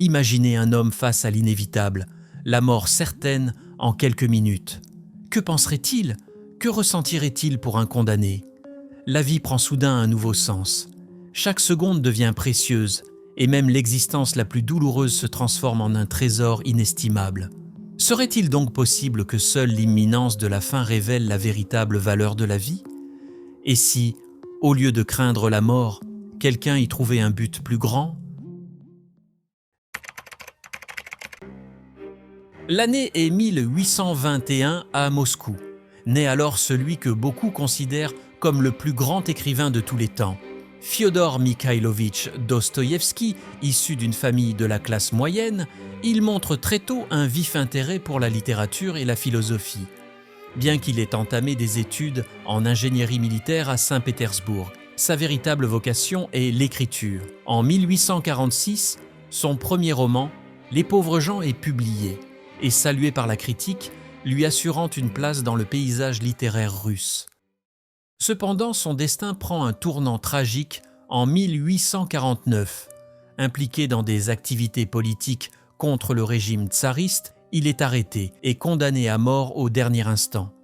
Imaginez un homme face à l'inévitable, la mort certaine en quelques minutes. Que penserait-il? Que ressentirait-il pour un condamné? La vie prend soudain un nouveau sens. Chaque seconde devient précieuse, et même l'existence la plus douloureuse se transforme en un trésor inestimable. Serait-il donc possible que seule l'imminence de la fin révèle la véritable valeur de la vie? Et si, au lieu de craindre la mort, quelqu'un y trouvait un but plus grand? L'année est 1821 à Moscou. Naît alors celui que beaucoup considèrent comme le plus grand écrivain de tous les temps. Fiodor Mikhailovitch Dostoïevski, issu d'une famille de la classe moyenne, il montre très tôt un vif intérêt pour la littérature et la philosophie. Bien qu'il ait entamé des études en ingénierie militaire à Saint-Pétersbourg, sa véritable vocation est l'écriture. En 1846, son premier roman, Les pauvres gens, est publié et salué par la critique, lui assurant une place dans le paysage littéraire russe. Cependant, son destin prend un tournant tragique en 1849. Impliqué dans des activités politiques contre le régime tsariste, il est arrêté et condamné à mort au dernier instant.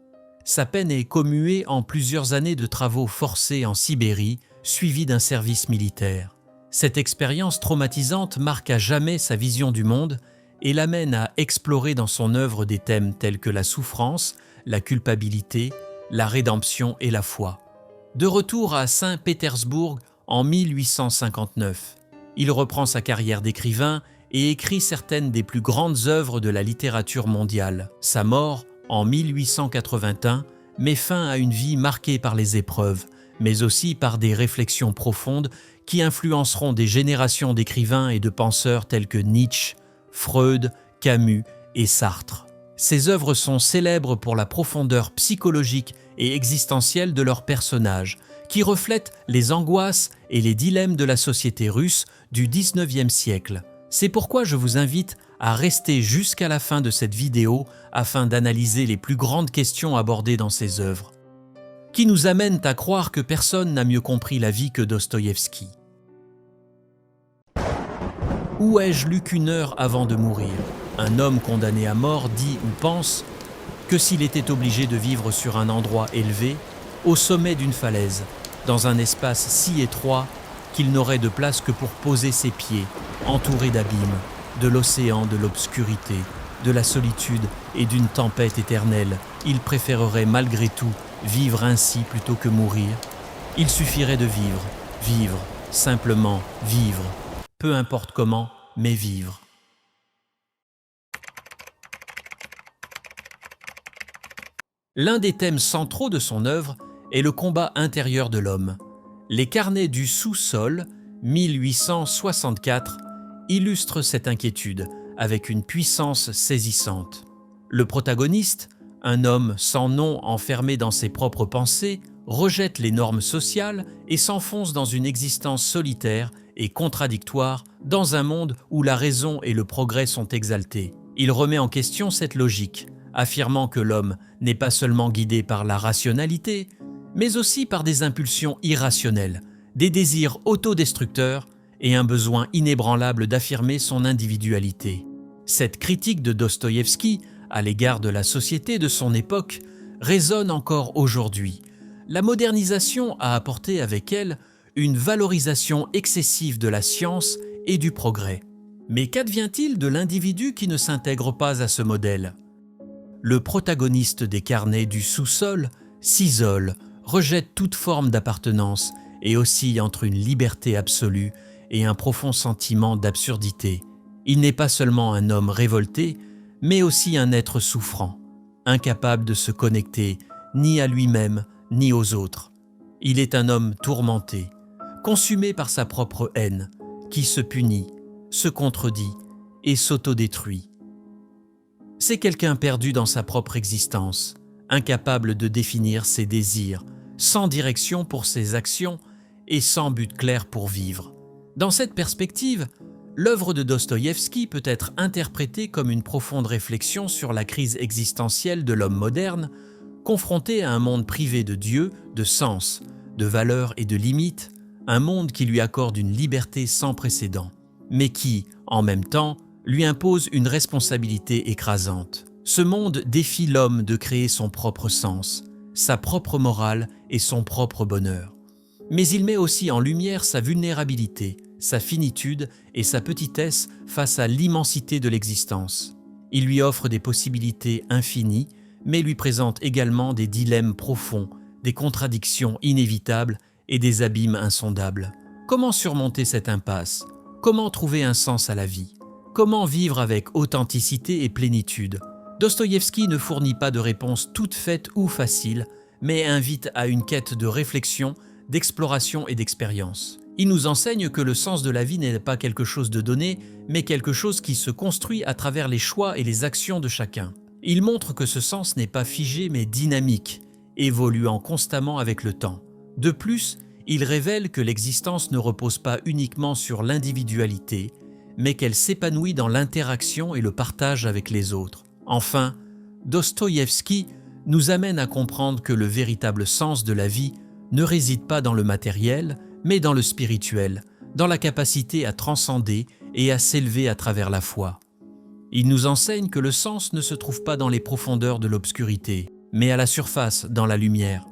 Sa peine est commuée en plusieurs années de travaux forcés en Sibérie, suivis d'un service militaire. Cette expérience traumatisante marque à jamais sa vision du monde et l'amène à explorer dans son œuvre des thèmes tels que la souffrance, la culpabilité, la rédemption et la foi. De retour à Saint-Pétersbourg en 1859, il reprend sa carrière d'écrivain et écrit certaines des plus grandes œuvres de la littérature mondiale. Sa mort, en 1881, met fin à une vie marquée par les épreuves, mais aussi par des réflexions profondes qui influenceront des générations d'écrivains et de penseurs tels que Nietzsche, Freud, Camus et Sartre. Ces œuvres sont célèbres pour la profondeur psychologique et existentielle de leurs personnages, qui reflètent les angoisses et les dilemmes de la société russe du XIXe siècle. C'est pourquoi je vous invite à rester jusqu'à la fin de cette vidéo afin d'analyser les plus grandes questions abordées dans ces œuvres, qui nous amènent à croire que personne n'a mieux compris la vie que Dostoïevski. Où ai-je lu qu'une heure avant de mourir? Un homme condamné à mort dit ou pense que s'il était obligé de vivre sur un endroit élevé, au sommet d'une falaise, dans un espace si étroit qu'il n'aurait de place que pour poser ses pieds, entouré d'abîmes, de l'océan, de l'obscurité, de la solitude et d'une tempête éternelle, il préférerait malgré tout vivre ainsi plutôt que mourir. Il suffirait de vivre, vivre, simplement vivre, peu importe comment, mais vivre. L'un des thèmes centraux de son œuvre est le combat intérieur de l'homme. Les carnets du sous-sol, 1864, illustrent cette inquiétude avec une puissance saisissante. Le protagoniste, un homme sans nom enfermé dans ses propres pensées, rejette les normes sociales et s'enfonce dans une existence solitaire et contradictoire dans un monde où la raison et le progrès sont exaltés. Il remet en question cette logique, affirmant que l'homme n'est pas seulement guidé par la rationalité, mais aussi par des impulsions irrationnelles, des désirs autodestructeurs et un besoin inébranlable d'affirmer son individualité. Cette critique de Dostoïevski à l'égard de la société de son époque résonne encore aujourd'hui. La modernisation a apporté avec elle une valorisation excessive de la science et du progrès. Mais qu'advient-il de l'individu qui ne s'intègre pas à ce modèle? Le protagoniste des carnets du sous-sol s'isole, rejette toute forme d'appartenance et oscille entre une liberté absolue et un profond sentiment d'absurdité. Il n'est pas seulement un homme révolté, mais aussi un être souffrant, incapable de se connecter ni à lui-même ni aux autres. Il est un homme tourmenté, consumé par sa propre haine, qui se punit, se contredit et s'autodétruit. C'est quelqu'un perdu dans sa propre existence, incapable de définir ses désirs, sans direction pour ses actions et sans but clair pour vivre. Dans cette perspective, l'œuvre de Dostoïevski peut être interprétée comme une profonde réflexion sur la crise existentielle de l'homme moderne, confronté à un monde privé de Dieu, de sens, de valeurs et de limites, un monde qui lui accorde une liberté sans précédent, mais qui, en même temps, lui impose une responsabilité écrasante. Ce monde défie l'homme de créer son propre sens, sa propre morale et son propre bonheur. Mais il met aussi en lumière sa vulnérabilité, sa finitude et sa petitesse face à l'immensité de l'existence. Il lui offre des possibilités infinies, mais lui présente également des dilemmes profonds, des contradictions inévitables et des abîmes insondables. Comment surmonter cette impasse? Comment trouver un sens à la vie? Comment vivre avec authenticité et plénitude? Dostoïevski ne fournit pas de réponses toutes faites ou faciles, mais invite à une quête de réflexion, d'exploration et d'expérience. Il nous enseigne que le sens de la vie n'est pas quelque chose de donné, mais quelque chose qui se construit à travers les choix et les actions de chacun. Il montre que ce sens n'est pas figé mais dynamique, évoluant constamment avec le temps. De plus, il révèle que l'existence ne repose pas uniquement sur l'individualité, mais qu'elle s'épanouit dans l'interaction et le partage avec les autres. Enfin, Dostoïevski nous amène à comprendre que le véritable sens de la vie ne réside pas dans le matériel, mais dans le spirituel, dans la capacité à transcender et à s'élever à travers la foi. Il nous enseigne que le sens ne se trouve pas dans les profondeurs de l'obscurité, mais à la surface, dans la lumière.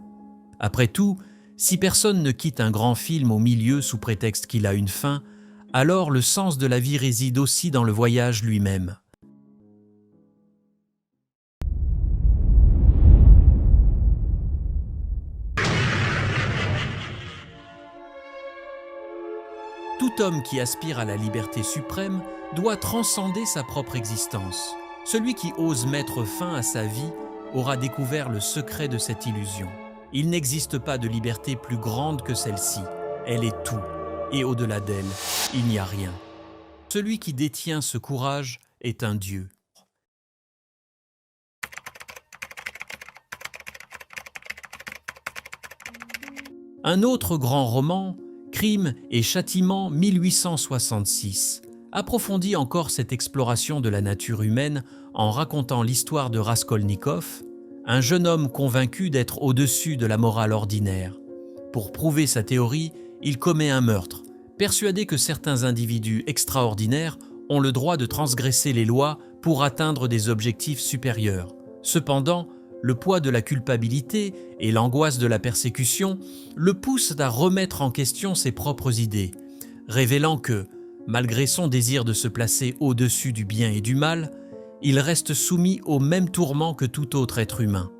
Après tout, si personne ne quitte un grand film au milieu sous prétexte qu'il a une fin, alors le sens de la vie réside aussi dans le voyage lui-même. Tout homme qui aspire à la liberté suprême doit transcender sa propre existence. Celui qui ose mettre fin à sa vie aura découvert le secret de cette illusion. Il n'existe pas de liberté plus grande que celle-ci. Elle est tout, et au-delà d'elle, il n'y a rien. Celui qui détient ce courage est un dieu. Un autre grand roman, Crime et Châtiment 1866, approfondit encore cette exploration de la nature humaine en racontant l'histoire de Raskolnikov, un jeune homme convaincu d'être au-dessus de la morale ordinaire. Pour prouver sa théorie, il commet un meurtre, persuadé que certains individus extraordinaires ont le droit de transgresser les lois pour atteindre des objectifs supérieurs. Cependant, le poids de la culpabilité et l'angoisse de la persécution le poussent à remettre en question ses propres idées, révélant que, malgré son désir de se placer au-dessus du bien et du mal, il reste soumis aux mêmes tourments que tout autre être humain.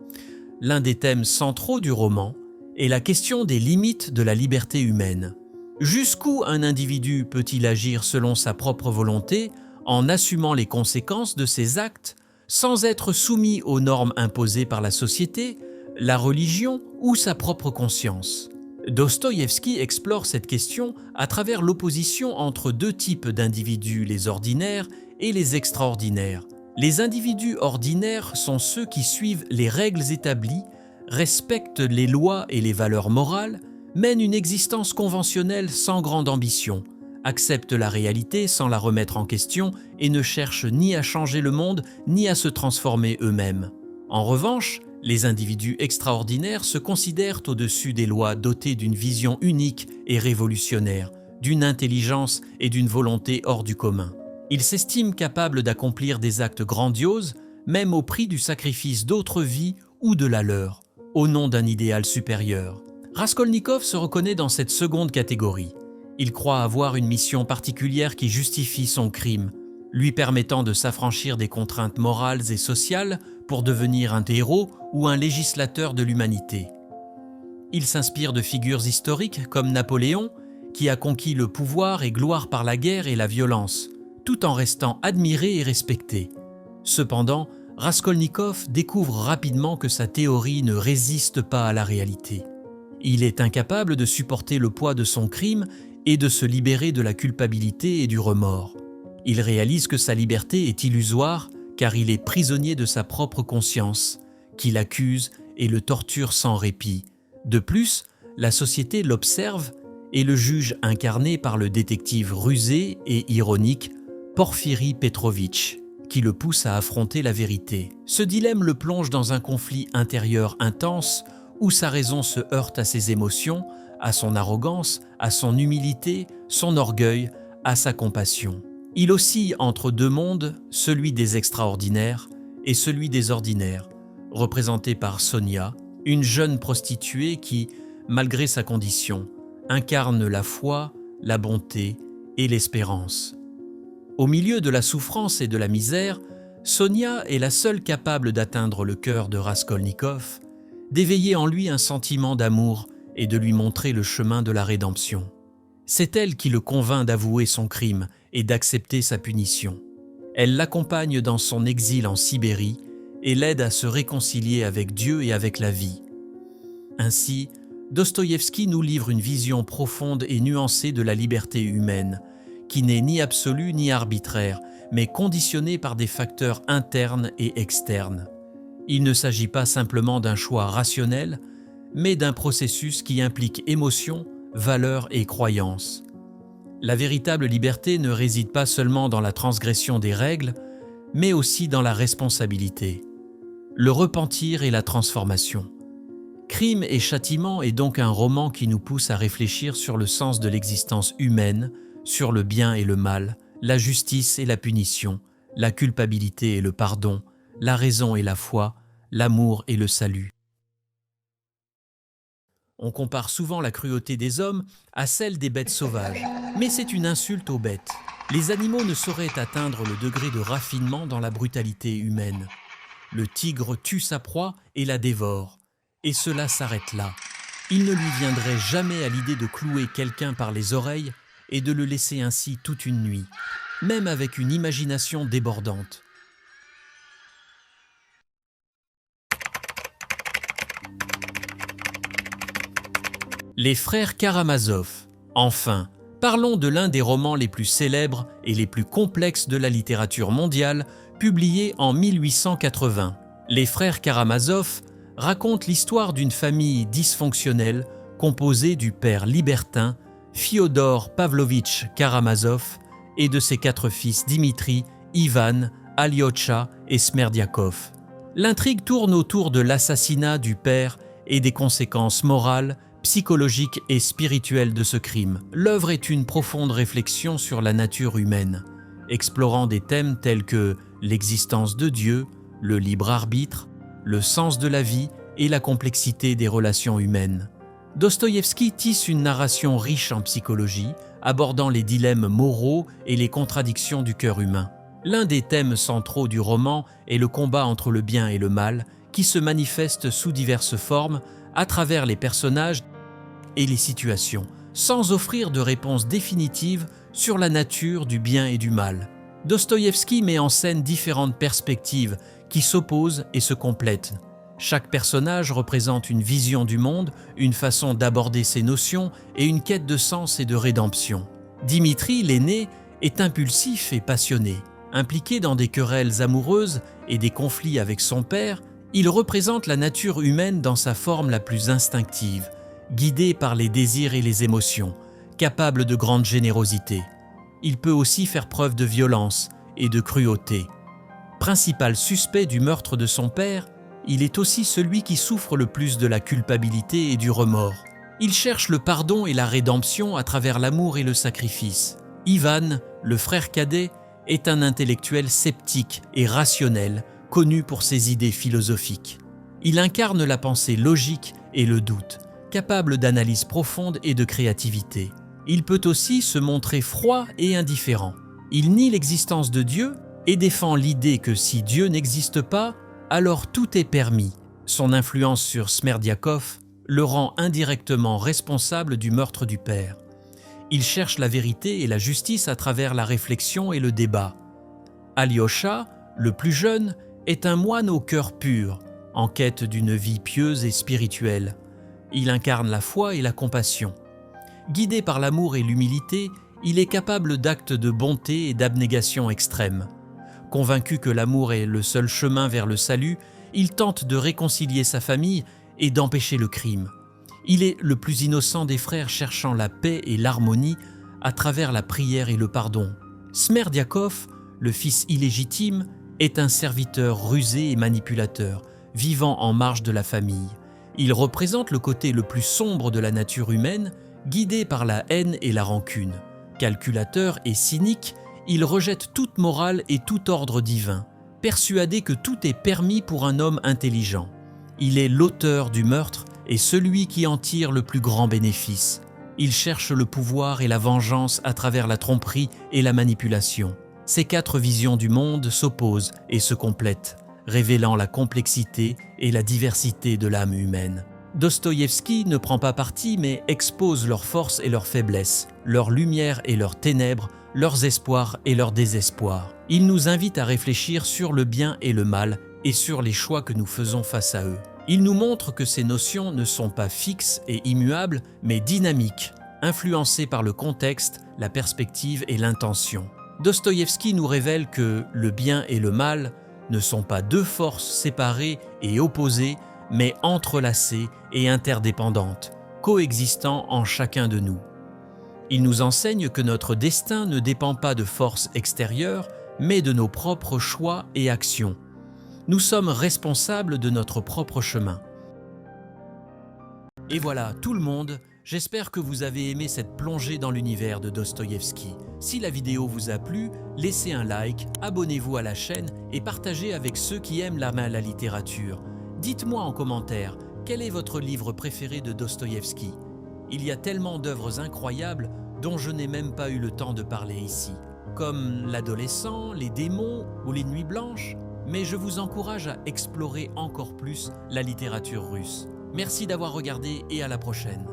L'un des thèmes centraux du roman est la question des limites de la liberté humaine. Jusqu'où un individu peut-il agir selon sa propre volonté, en assumant les conséquences de ses actes, sans être soumis aux normes imposées par la société, la religion ou sa propre conscience? Dostoïevski explore cette question à travers l'opposition entre deux types d'individus, les ordinaires et les extraordinaires. Les individus ordinaires sont ceux qui suivent les règles établies, respectent les lois et les valeurs morales, mènent une existence conventionnelle sans grande ambition, acceptent la réalité sans la remettre en question et ne cherchent ni à changer le monde ni à se transformer eux-mêmes. En revanche, les individus extraordinaires se considèrent au-dessus des lois, dotés d'une vision unique et révolutionnaire, d'une intelligence et d'une volonté hors du commun. Ils s'estiment capables d'accomplir des actes grandioses, même au prix du sacrifice d'autres vies ou de la leur, au nom d'un idéal supérieur. Raskolnikov se reconnaît dans cette seconde catégorie. Il croit avoir une mission particulière qui justifie son crime, lui permettant de s'affranchir des contraintes morales et sociales pour devenir un héros ou un législateur de l'humanité. Il s'inspire de figures historiques comme Napoléon, qui a conquis le pouvoir et gloire par la guerre et la violence, tout en restant admiré et respecté. Cependant, Raskolnikov découvre rapidement que sa théorie ne résiste pas à la réalité. Il est incapable de supporter le poids de son crime et de se libérer de la culpabilité et du remords. Il réalise que sa liberté est illusoire car il est prisonnier de sa propre conscience, qui l'accuse et le torture sans répit. De plus, la société l'observe et le juge incarné par le détective rusé et ironique Porfiri Petrovitch, qui le pousse à affronter la vérité. Ce dilemme le plonge dans un conflit intérieur intense où sa raison se heurte à ses émotions, à son arrogance, à son humilité, son orgueil, à sa compassion. Il oscille entre deux mondes, celui des extraordinaires et celui des ordinaires, représenté par Sonia, une jeune prostituée qui, malgré sa condition, incarne la foi, la bonté et l'espérance. Au milieu de la souffrance et de la misère, Sonia est la seule capable d'atteindre le cœur de Raskolnikov, d'éveiller en lui un sentiment d'amour et de lui montrer le chemin de la rédemption. C'est elle qui le convainc d'avouer son crime et d'accepter sa punition. Elle l'accompagne dans son exil en Sibérie et l'aide à se réconcilier avec Dieu et avec la vie. Ainsi, Dostoïevski nous livre une vision profonde et nuancée de la liberté humaine, qui n'est ni absolue ni arbitraire, mais conditionnée par des facteurs internes et externes. Il ne s'agit pas simplement d'un choix rationnel, mais d'un processus qui implique émotion, valeurs et croyances. La véritable liberté ne réside pas seulement dans la transgression des règles, mais aussi dans la responsabilité, le repentir et la transformation. Crime et châtiment est donc un roman qui nous pousse à réfléchir sur le sens de l'existence humaine, sur le bien et le mal, la justice et la punition, la culpabilité et le pardon, la raison et la foi, l'amour et le salut. On compare souvent la cruauté des hommes à celle des bêtes sauvages, mais c'est une insulte aux bêtes. Les animaux ne sauraient atteindre le degré de raffinement dans la brutalité humaine. Le tigre tue sa proie et la dévore, et cela s'arrête là. Il ne lui viendrait jamais à l'idée de clouer quelqu'un par les oreilles et de le laisser ainsi toute une nuit, même avec une imagination débordante. Les frères Karamazov. Enfin, parlons de l'un des romans les plus célèbres et les plus complexes de la littérature mondiale, publié en 1880. Les frères Karamazov racontent l'histoire d'une famille dysfonctionnelle composée du père libertin Fyodor Pavlovitch Karamazov et de ses 4 fils Dimitri, Ivan, Alyosha et Smerdiakov. L'intrigue tourne autour de l'assassinat du père et des conséquences morales, psychologiques et spirituelles de ce crime. L'œuvre est une profonde réflexion sur la nature humaine, explorant des thèmes tels que l'existence de Dieu, le libre arbitre, le sens de la vie et la complexité des relations humaines. Dostoïevski tisse une narration riche en psychologie, abordant les dilemmes moraux et les contradictions du cœur humain. L'un des thèmes centraux du roman est le combat entre le bien et le mal, qui se manifeste sous diverses formes à travers les personnages et les situations, sans offrir de réponse définitive sur la nature du bien et du mal. Dostoïevski met en scène différentes perspectives qui s'opposent et se complètent. Chaque personnage représente une vision du monde, une façon d'aborder ses notions et une quête de sens et de rédemption. Dimitri, l'aîné, est impulsif et passionné. Impliqué dans des querelles amoureuses et des conflits avec son père, il représente la nature humaine dans sa forme la plus instinctive, guidé par les désirs et les émotions, capable de grande générosité. Il peut aussi faire preuve de violence et de cruauté. Principal suspect du meurtre de son père, il est aussi celui qui souffre le plus de la culpabilité et du remords. Il cherche le pardon et la rédemption à travers l'amour et le sacrifice. Ivan, le frère cadet, est un intellectuel sceptique et rationnel, connu pour ses idées philosophiques. Il incarne la pensée logique et le doute, capable d'analyse profonde et de créativité. Il peut aussi se montrer froid et indifférent. Il nie l'existence de Dieu et défend l'idée que si Dieu n'existe pas, alors tout est permis. Son influence sur Smerdiakov le rend indirectement responsable du meurtre du père. Il cherche la vérité et la justice à travers la réflexion et le débat. Alyosha, le plus jeune, est un moine au cœur pur, en quête d'une vie pieuse et spirituelle. Il incarne la foi et la compassion. Guidé par l'amour et l'humilité, il est capable d'actes de bonté et d'abnégation extrême. Convaincu que l'amour est le seul chemin vers le salut, il tente de réconcilier sa famille et d'empêcher le crime. Il est le plus innocent des frères cherchant la paix et l'harmonie à travers la prière et le pardon. Smerdiakov, le fils illégitime, est un serviteur rusé et manipulateur, vivant en marge de la famille. Il représente le côté le plus sombre de la nature humaine, guidé par la haine et la rancune. Calculateur et cynique, Il rejette toute morale et tout ordre divin, persuadé que tout est permis pour un homme intelligent. Il est l'auteur du meurtre et celui qui en tire le plus grand bénéfice. Il cherche le pouvoir et la vengeance à travers la tromperie et la manipulation. Ces quatre visions du monde s'opposent et se complètent, révélant la complexité et la diversité de l'âme humaine. Dostoïevski ne prend pas parti mais expose leurs forces et leurs faiblesses, leurs lumières et leurs ténèbres, leurs espoirs et leurs désespoirs. Il nous invite à réfléchir sur le bien et le mal et sur les choix que nous faisons face à eux. Il nous montre que ces notions ne sont pas fixes et immuables, mais dynamiques, influencées par le contexte, la perspective et l'intention. Dostoïevski nous révèle que le bien et le mal ne sont pas deux forces séparées et opposées, mais entrelacées et interdépendantes, coexistant en chacun de nous. Il nous enseigne que notre destin ne dépend pas de forces extérieures, mais de nos propres choix et actions. Nous sommes responsables de notre propre chemin. Et voilà, tout le monde, j'espère que vous avez aimé cette plongée dans l'univers de Dostoïevski. Si la vidéo vous a plu, laissez un like, abonnez-vous à la chaîne et partagez avec ceux qui aiment la littérature. Dites-moi en commentaire, quel est votre livre préféré de Dostoïevski? Il y a tellement d'œuvres incroyables dont je n'ai même pas eu le temps de parler ici, comme L'Adolescent, Les Démons ou Les Nuits Blanches, mais je vous encourage à explorer encore plus la littérature russe. Merci d'avoir regardé et à la prochaine.